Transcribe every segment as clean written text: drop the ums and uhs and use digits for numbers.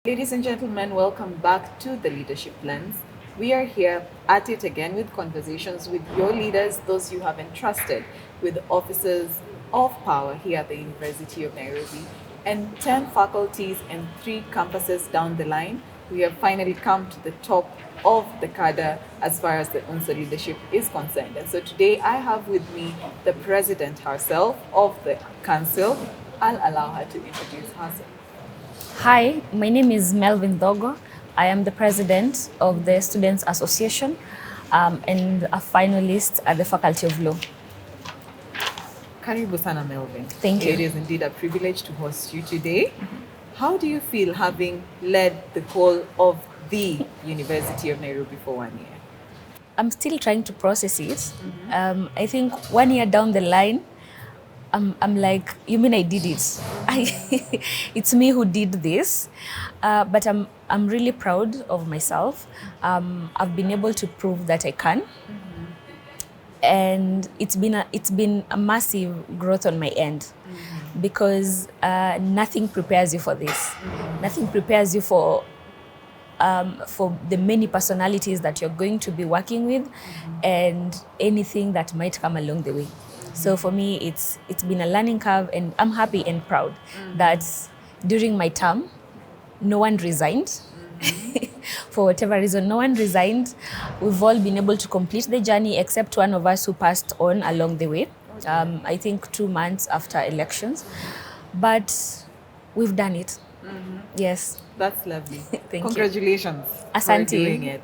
Ladies and gentlemen, welcome back to the Leadership Lens. We are here at it again with conversations with your leaders, those you have entrusted with offices of power here at the University of Nairobi, and 10 faculties and 3 campuses down the line. We have finally come to the top of the cadre as far as the UNSA leadership is concerned. And so today I have with me the president herself of the council. I'll allow her to introduce herself. Hi, my name is Melvin Thogo. I am the president of the Students Association and a finalist at the Faculty of Law. Karibu sana Melvin. Thank you. It is indeed a privilege to host you today. How do you feel having led the whole of the University of Nairobi for 1 year? I'm still trying to process it. I think 1 year down the line, I'm like, you mean I did it? It's me who did this, but I'm really proud of myself. I've been able to prove that I can, and it's been a massive growth on my end, because nothing prepares you for this. Nothing prepares you for the many personalities that you're going to be working with, and anything that might come along the way. So for me, it's been a learning curve, and I'm happy and proud that during my term, no one resigned. For whatever reason, no one resigned. We've all been able to complete the journey, except one of us who passed on along the way. I think 2 months after elections, but we've done it. Yes. That's lovely. Thank Congratulations you. Asante. for doing it.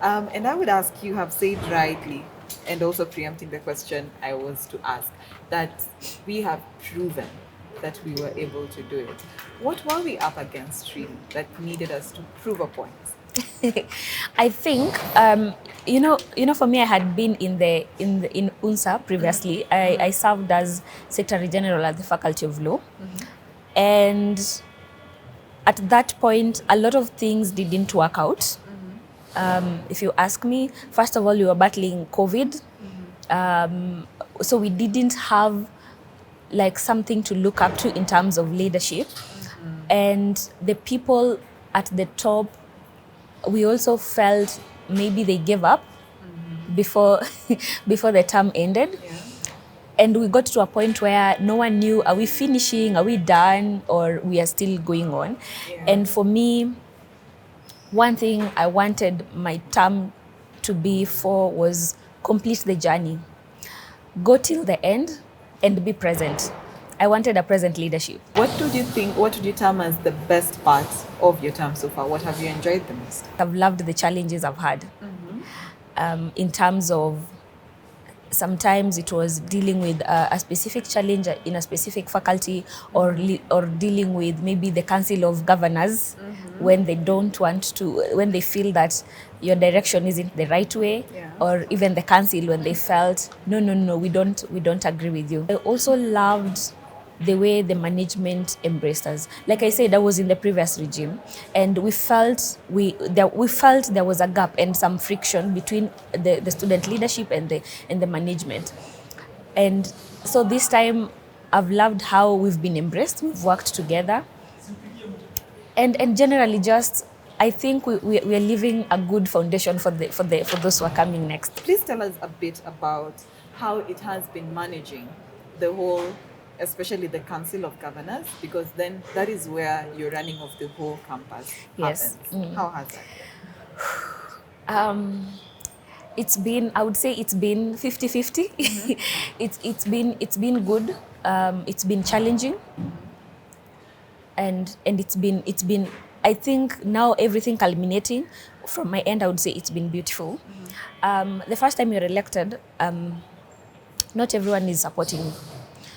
And I would ask, you have said rightly, and also preempting the question I was to ask, that we have proven that we were able to do it. What were we up against really that needed us to prove a point? I think for me, I had been in UNSA previously. I served as Secretary General at the Faculty of Law, and at that point, a lot of things didn't work out. If you ask me, first of all, we were battling COVID, so we didn't have like something to look up to in terms of leadership, and the people at the top, we also felt maybe they gave up before before the term ended. Yeah. And we got to a point where no one knew, are we finishing, are we done, or we are still going on? Yeah. And for me, one thing I wanted my term to be for was complete the journey, go till the end, and be present. I wanted a present leadership. What would you term as the best part of your term so far? What have you enjoyed the most? I've loved the challenges I've had, in terms of, sometimes it was dealing with a specific challenge in a specific faculty, or dealing with maybe the council of governors, when they don't want to, when they feel that your direction isn't the right way, Yeah. or even the council when they felt no, we don't agree with you. I also loved the way the management embraced us. Like I said, I was in the previous regime, and we felt there was a gap and some friction between the student leadership and the management. And so this time, I've loved how we've been embraced. We've worked together, and generally, just I think we are leaving a good foundation for those who are coming next. Please tell us a bit about how it has been managing the whole, especially the Council of Governors, because then that is where your running of the whole campus Yes. happens. How has that been? I would say it's been 50-50. It's been good. It's been challenging, and it's been I think now everything culminating from my end. I would say it's been beautiful. The first time you're elected, not everyone is supporting you.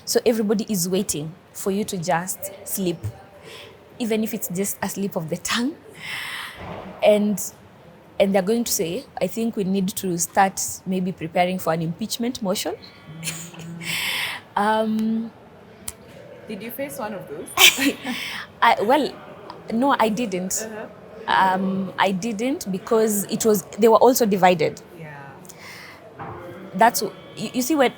So everybody is waiting for you to just sleep, even if it's just a slip of the tongue. And they're going to say, I think we need to start maybe preparing for an impeachment motion. Did you face one of those? No, I didn't. I didn't, because they were also divided. Yeah. That's, you see, when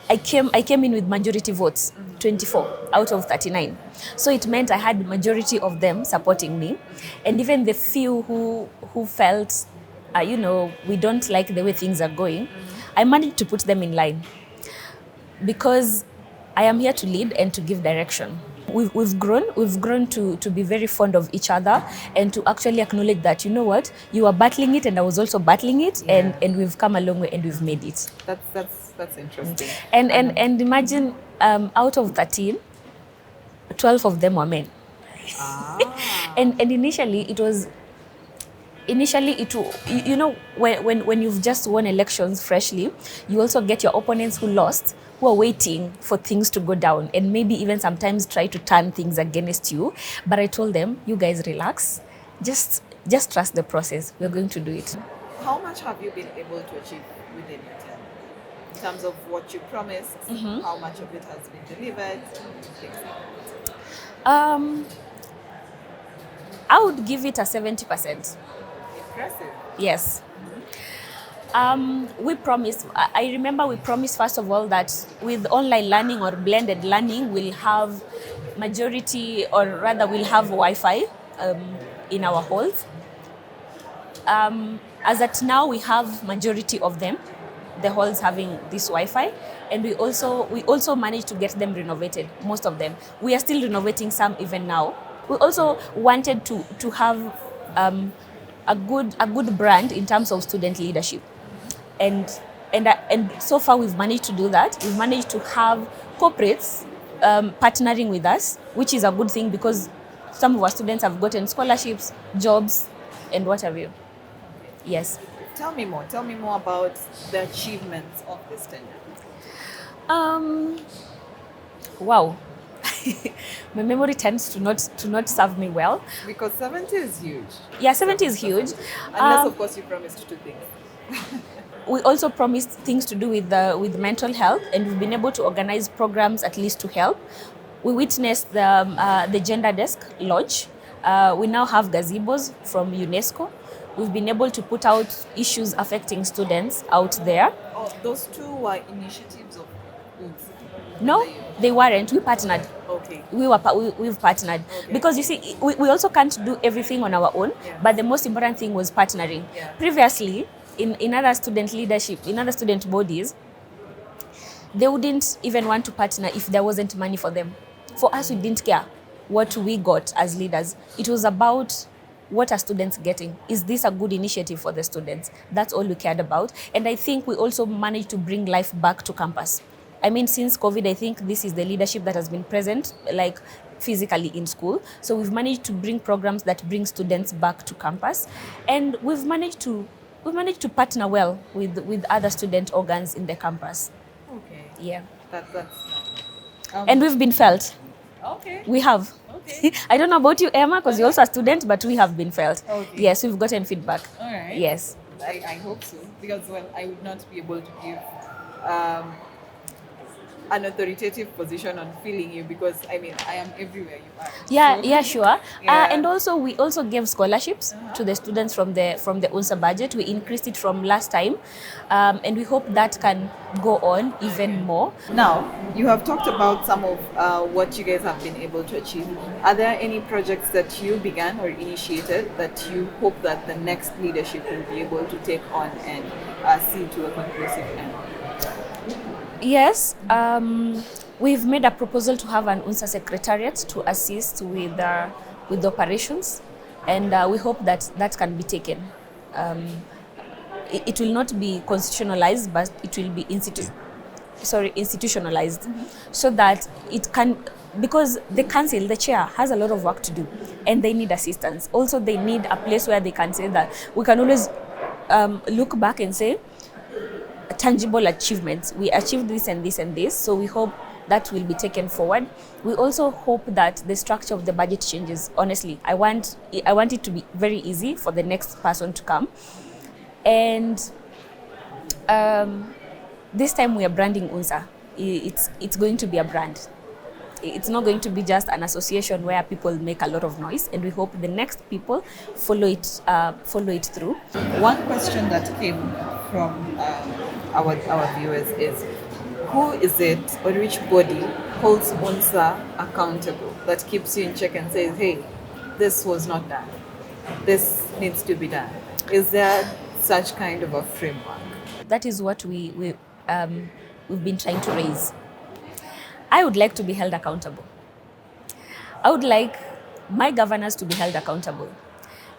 I came in with majority votes. 24 out of 39. So it meant I had the majority of them supporting me. And even the few who felt, we don't like the way things are going, I managed to put them in line because I am here to lead and to give direction. We've grown to be very fond of each other and to actually acknowledge that, you know what, you are battling it and I was also battling it, and we've come a long way and we've made it. That's interesting. And imagine out of 13, 12 of them were men. And initially it was when you've just won elections freshly, you also get your opponents who lost, who are waiting for things to go down and maybe even sometimes try to turn things against you. But I told them, you guys relax, just trust the process, we're going to do it. How much have you been able to achieve within your term? In terms of what you promised, how much of it has been delivered? I would give it a 70%. Impressive. Yes. We promised, I remember we promised first of all that with online learning or blended learning, we'll have majority, or rather we'll have Wi-Fi in our halls. As at now, we have majority of them, the halls having this Wi-Fi, and we also managed to get them renovated, most of them. We are still renovating some even now. We also wanted to have a good brand in terms of student leadership, and so far we've managed to do that. We've managed to have corporates partnering with us, which is a good thing because some of our students have gotten scholarships, jobs, and what have you. Yes. Tell me more about the achievements of this tenure. Wow. My memory tends to not serve me well. Because 70 is huge. Yeah, 70 is huge. Unless, of course, you promised 2 things. We also promised things to do with mental health, and we've been able to organize programs at least to help. We witnessed the gender desk launch. We now have gazebos from UNESCO. We've been able to put out issues affecting students out there. Oh, those 2 were initiatives of UNSA? No, they weren't. We partnered. Okay. We've partnered. Okay. Because you see, we also can't do everything on our own, but the most important thing was partnering. Yeah. Previously, in other student leadership, in other student bodies, they wouldn't even want to partner if there wasn't money for them. For us, we didn't care what we got as leaders. It was about what are students getting? Is this a good initiative for the students? That's all we cared about. And I think we also managed to bring life back to campus. I mean, since COVID, I think this is the leadership that has been present, like physically in school. So we've managed to bring programs that bring students back to campus. And we've managed to partner well with other student organs in the campus. Okay. Yeah. That's and we've been felt. Okay. We have. Okay. I don't know about you, Emma, because you're also a student, but we have been felt. Okay. Yes, we've gotten feedback. All right. Yes. I hope so, because I would not be able to give an authoritative position on feeling you, because I mean I am everywhere you are. Yeah, so, yeah, sure. Yeah. And also we also gave scholarships to the students from the UNSA budget. We increased it from last time, and we hope that can go on even more. Now, you have talked about some of what you guys have been able to achieve. Are there any projects that you began or initiated that you hope that the next leadership will be able to take on and see to a conclusive end? Yes, we've made a proposal to have an UNSA secretariat to assist with operations, and we hope that can be taken. It will not be constitutionalized, but it will be institutionalized, so that it can, because the council, the chair, has a lot of work to do, and they need assistance. Also, they need a place where they can say that we can always look back and say, tangible achievements. We achieved this and this and this, so we hope that will be taken forward. We also hope that the structure of the budget changes. Honestly, I want it to be very easy for the next person to come. And this time we are branding UNSA. It's going to be a brand. It's not going to be just an association where people make a lot of noise, and we hope the next people follow it through. One question that came from our viewers is, who is it or which body holds UNSA accountable, that keeps you in check and says, hey, this was not done, this needs to be done? Is there such kind of a framework? That is what we've been trying to raise. I would like to be held accountable. I would like my governors to be held accountable.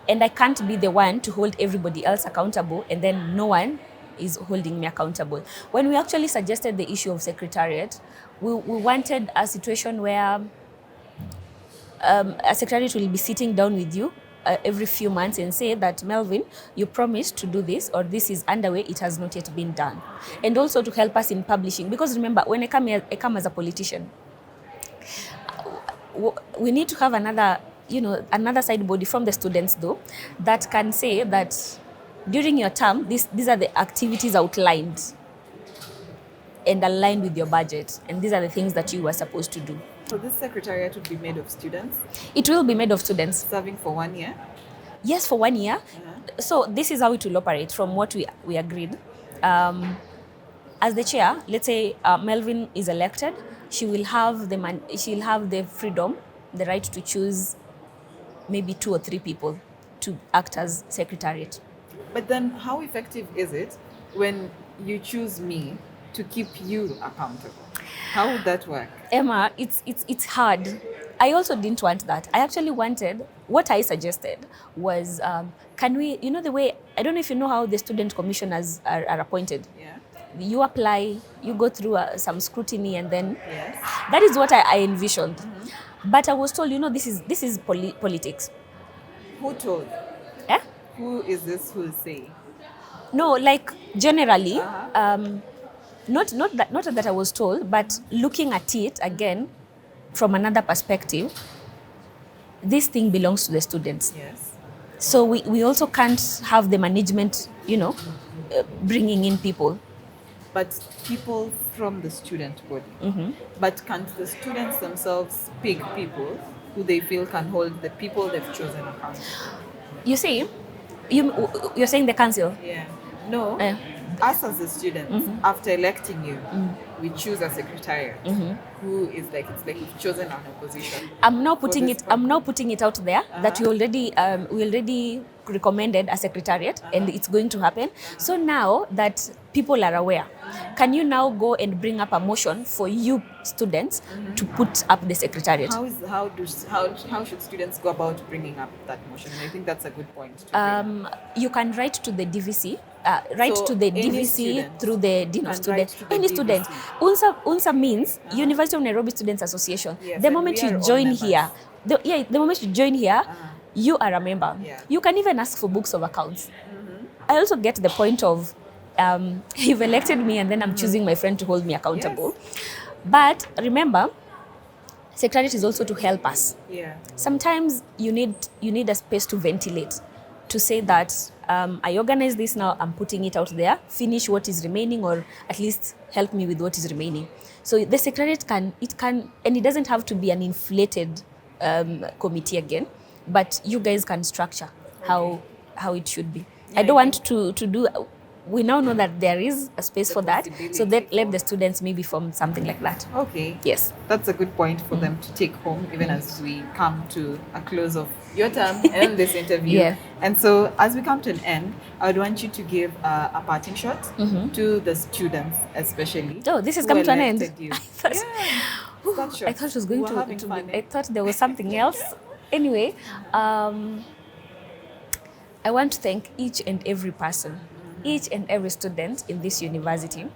And I can't be the one to hold everybody else accountable and then no one is holding me accountable. When we actually suggested the issue of secretariat, we wanted a situation where a secretariat will be sitting down with you every few months and say that, Melvin, you promised to do this, or this is underway, it has not yet been done. And also to help us in publishing. Because remember, when I come here, I come as a politician. We need to have another side body from the students, though, that can say that during your term, these are the activities outlined and aligned with your budget, and these are the things that you were supposed to do. So this secretariat would be made of students? It will be made of students. Serving for 1 year? Yes, for 1 year. So this is how it will operate from what we agreed. As the chair, let's say Melvin is elected, she'll have the freedom, the right to choose maybe 2 or 3 people to act as secretariat. But then how effective is it when you choose me to keep you accountable? How would that work? Emma, it's hard. I also didn't want that. I actually wanted, what I suggested was, can we, the way, I don't know if you know how the student commissioners are appointed. Yeah. You apply, you go through some scrutiny, and then Yes. that is what I envisioned. But I was told, this is politics. Who told? Eh? Who is this who is saying? No, like generally, not that I was told, but looking at it again from another perspective, this thing belongs to the students. Yes. So we also can't have the management, bringing in people. But people from the student body. But can't the students themselves pick people who they feel can hold the people they've chosen accountable? You see, you're saying the council? Yeah. No. Us as the students, after electing you, we choose a secretariat who is it's like we've chosen an opposition. I'm now putting it out there that we already recommended a secretariat and it's going to happen. So now that people are aware, can you now go and bring up a motion for you students to put up the secretariat? How should students go about bringing up that motion? And I think that's a good point to bring up. You can write to the DVC. So to the any DVC student through the Dean of can Students. write to the Any DVC. student. UNSA means University of Nairobi Students Association. Yes, The and moment we are you all join members. here, the moment you join here, you are a member. Yeah. You can even ask for books of accounts. I also get the point of you've elected me and then I'm choosing my friend to hold me accountable. But remember, secretariat is also to help us. Yeah. Sometimes you need a space to ventilate, to say that I organize this now, I'm putting it out there, finish what is remaining, or at least help me with what is remaining. So the secretariat can, and it doesn't have to be an inflated committee again, but you guys can structure how it should be. Yeah, I don't want to do, we now know that there is a space for that, so let the students maybe form something like that. Okay. Yes. That's a good point for them to take home, even as we come to a close of your term and this interview. Yeah. And so, as we come to an end, I would want you to give a parting shot to the students, especially. Oh, this is who coming to an end. elected you. I thought, Yeah. I thought it was going We were having to fun, be, eh? I thought there was something else. Anyway, I want to thank each and every person, each and every student in this university.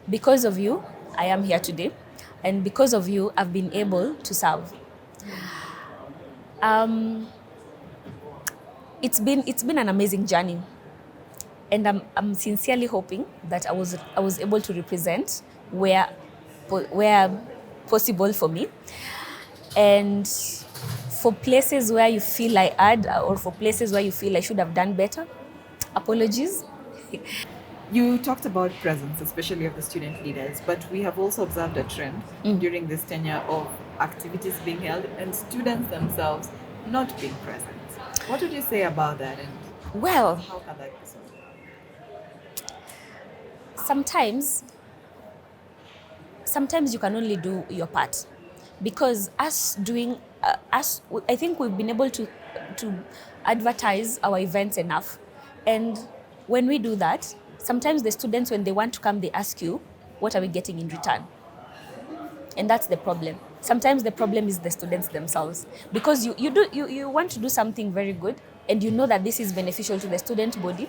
Because of you, I am here today. And because of you, I've been able to serve. It's been an amazing journey. And I'm sincerely hoping that I was able to represent where possible for me. And for places where you feel I had, or for places where you feel I should have done better, apologies. You talked about presence, especially of the student leaders, but we have also observed a trend during this tenure of activities being held and students themselves not being present. What would you say about that, and Well, how can that be solved? sometimes sometimes you can only do your part, because I think we've been able to advertise our events enough, and when we do that, sometimes the students, when they want to come, they ask you, what are we getting in return? And that's the problem. Sometimes the problem is the students themselves, because you want to do something very good, and you know that this is beneficial to the student body,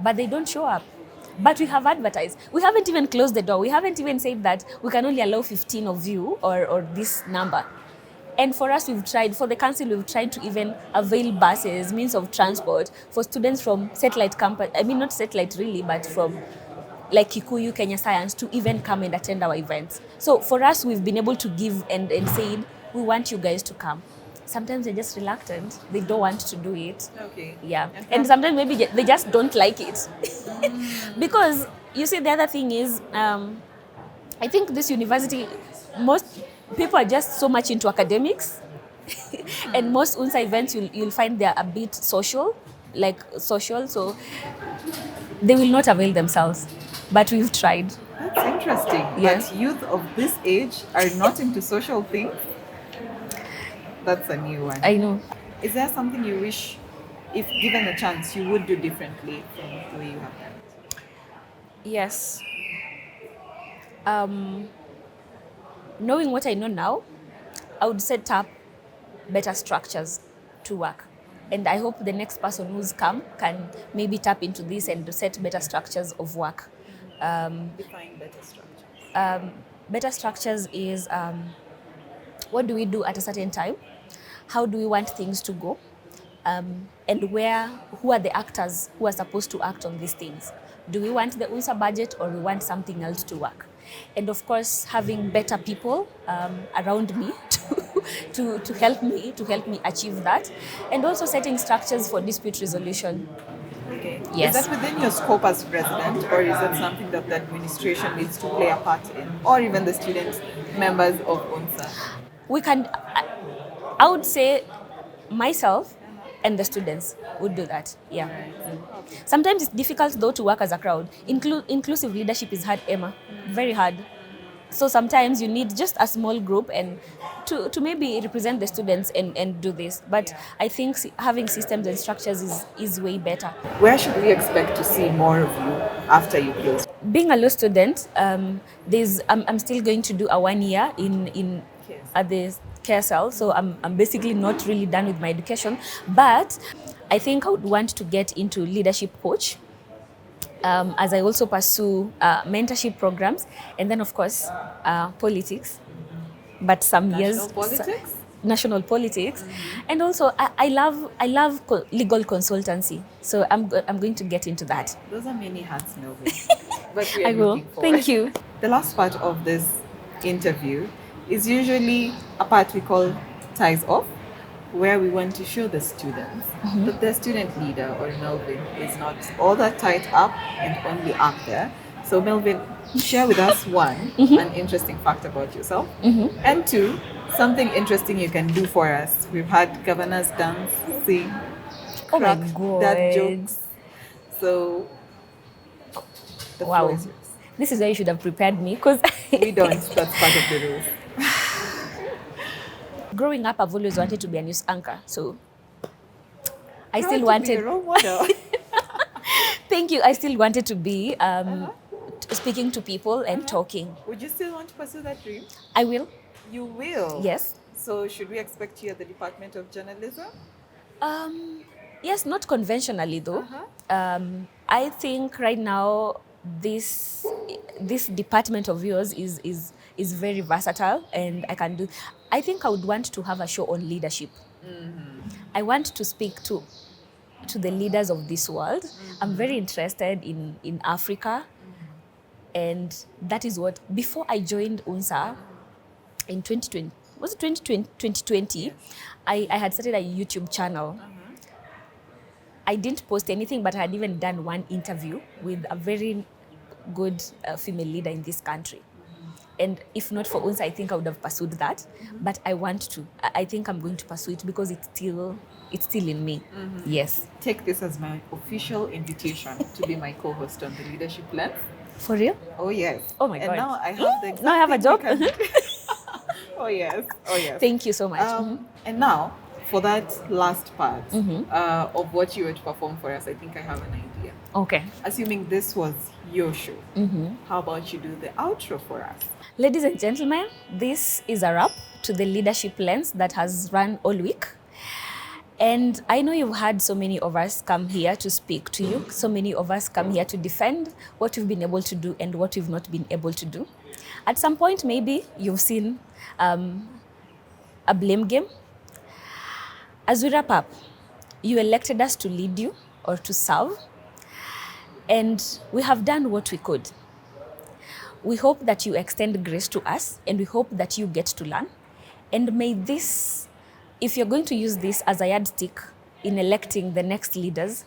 but they don't show up. But we have advertised. We haven't even closed the door. We haven't even said that we can only allow 15 of you, or this number. And for us, for the council, we've tried to even avail buses, means of transport, for students from satellite campus. I mean, not satellite really, but from like Kikuyu, Kenya Science, to even come and attend our events. So for us, we've been able to give and say, we want you guys to come. Sometimes they're just reluctant. They don't want to do it. Okay. Yeah. And sometimes maybe they just don't like it. Because, you see, the other thing is, I think this university, most people are just so much into academics. And most UNSA events, you'll find they're a bit social. So they will not avail themselves. But we've tried. That's interesting. Yeah. That youth of this age are not into social things. That's a new one. I know. Is there something you wish, if given a chance, you would do differently from the way you have done it? Yes. Knowing what I know now, I would set up better structures to work. And I hope the next person who's come can maybe tap into this and set better structures of work. Define better structures. Better structures is, what do we do at a certain time? How do we want things to go? And who are the actors who are supposed to act on these things? Do we want the UNSA budget, or we want something else to work? And of course, having better people around me to help me achieve that. And also setting structures for dispute resolution. Okay. Yes. Is that within your scope as president, or is that something that the administration needs to play a part in, or even the students, members of UNSA? We can, I would say, myself and the students would do that. Yeah. Sometimes it's difficult though to work as a crowd. Inclusive leadership is hard, Emma. Very hard. So sometimes you need just a small group and to maybe represent the students and do this. But I think having systems and structures is way better. Where should we expect to see more of you after you close? Being a law student, I'm still going to do a 1 year in at the KSL, so I'm basically not really done with my education. But I think I would want to get into leadership coach, as I also pursue mentorship programs, and then of course politics. But some National politics? National politics, and also I love legal consultancy. So I'm going to get into that. Those are many hats, Melvin. But we are I will. looking forward. Thank you. The last part of this interview is usually a part we call ties off, where we want to show the students that the student leader, or Melvin, is not all that tied up and only up there. So Melvin, share with us one, an interesting fact about yourself, and two, something interesting you can do for us. We've had governors dance, sing, Oh my crack God. dad jokes. So the floor is yours. This is why you should have prepared me, because We don't. That's part of the rules. growing up, I've always wanted to be a news anchor. So I still Proud to be wanted. a role model. Thank you. I still wanted to be speaking to people and talking. Would you still want to pursue that dream? I will. You will? Yes. So should we expect you at the Department of Journalism? Yes, not conventionally though. I think right now this department of yours is very versatile, and I think I would want to have a show on leadership. I want to speak to the leaders of this world. I'm very interested in Africa, and that is what, before I joined UNSA in 2020, was it 2020? I had started a YouTube channel. I didn't post anything, but I had even done one interview with a very good female leader in this country. And if not for UNSA, I think I would have pursued that. But I want to. I think I'm going to pursue it because it's still in me. Yes. Take this as my official invitation to be my co-host on the Leadership Lens. For real? Oh yes. Oh my And God. now I have the exact Now I have a thing job? we can- Oh yes. Oh yes. Thank you so much. And now for that last part Mm-hmm. of what you were to perform for us, I think I have an idea. Okay. Assuming this was your show, Mm-hmm. how about you do the outro for us? Ladies and gentlemen, this is a wrap to the leadership lens that has run all week. And I know you've had so many of us come here to speak to you, so many of us come here to defend what we've been able to do and what we've not been able to do. At some point, maybe you've seen a blame game. As we wrap up, you elected us to lead you or to serve, and we have done what we could. We hope that you extend grace to us, and we hope that you get to learn. And may this, if you're going to use this as a yardstick in electing the next leaders,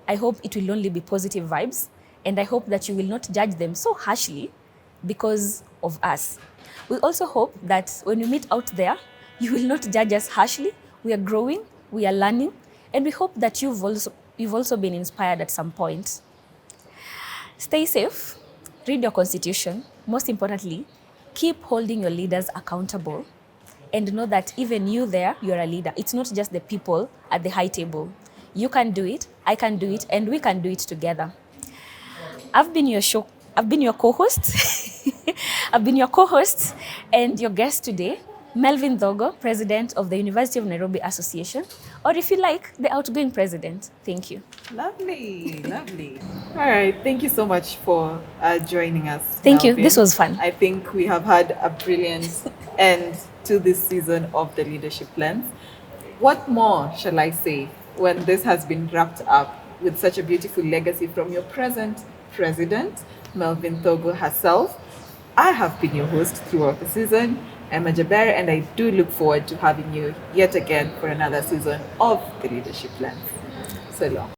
I hope it will only be positive vibes, and I hope that you will not judge them so harshly because of us. We also hope that when we meet out there, you will not judge us harshly. We are growing, we are learning, and we hope that you've also been inspired at some point. Stay safe, read your constitution. Most importantly, keep holding your leaders accountable, and know that even you there, you're a leader. It's not just the people at the high table. You can do it, I can do it, and we can do it together. I've been your co-host. I've been your co-host and your guest today, Melvin Thogo, President of the University of Nairobi Association, or if you like, the outgoing president. Thank you. Lovely, lovely. All right, thank you so much for joining us. Thank you. Melvin. This was fun. I think we have had a brilliant end to this season of the Leadership Lens. What more shall I say when this has been wrapped up with such a beautiful legacy from your present president, Melvin Thogo herself? I have been your host throughout the season, Emma Jaber, and I do look forward to having you yet again for another season of the Leadership Lens. So long.